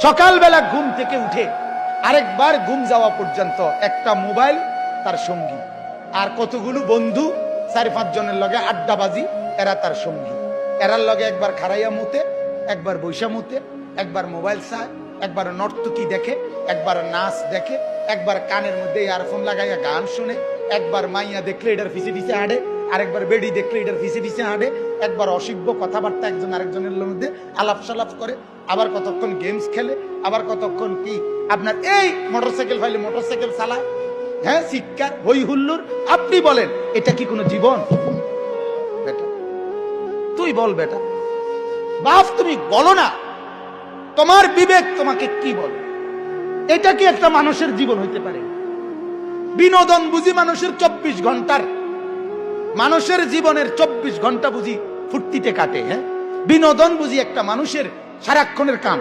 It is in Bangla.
সকালবেলা ঘুম থেকে উঠে আরেকবার ঘুম যাওয়া পর্যন্ত একটা মোবাইল তার সঙ্গী, আর কতগুলো বন্ধু 4-5 জনের লগে আড্ডাবাজি, এরা তার সঙ্গী। এরার লগে একবার খারাইয়া মুতে, একবার বৈশা মুতে, একবার মোবাইল চায়, একবার নর্তকী দেখে, একবার নাচ দেখে, একবার কানের মধ্যে ইয়ারফোন লাগাইয়া গান শুনে, একবার মাইয়া দেখলে এটার পিছে পিছে হাঁটে, আরেকবার বেডি দেখলে এটার পিছে পিছে হাঁটে, একবার অসভ্য কথাবার্তা একজন আরেকজনের মধ্যে আলাপ সালাপ করে, আবার কতক্ষণ গেমস খেলে, আবার কতক্ষণ কি আপনার এই মোটরসাইকেল ফাইলে মোটরসাইকেল চালায়, হ্যাঁ, চিৎকার হই হুল্লোর। আপনি বলেন এটা কি কোনো জীবন? বেটা তুই বল, বেটা বাপ তুমি বলো না, তোমার বিবেক তোমাকে কি বলে? এটা কি একটা মানুষের জীবন হইতে পারে? বিনোদন বুঝি মানুষের 24 ঘন্টার, মানুষের জীবনের 24 ঘন্টা বুঝি ফুর্তিতে কাটে? হ্যাঁ, বিনোদন বুঝি একটা মানুষের সারাক্ষণের কাম?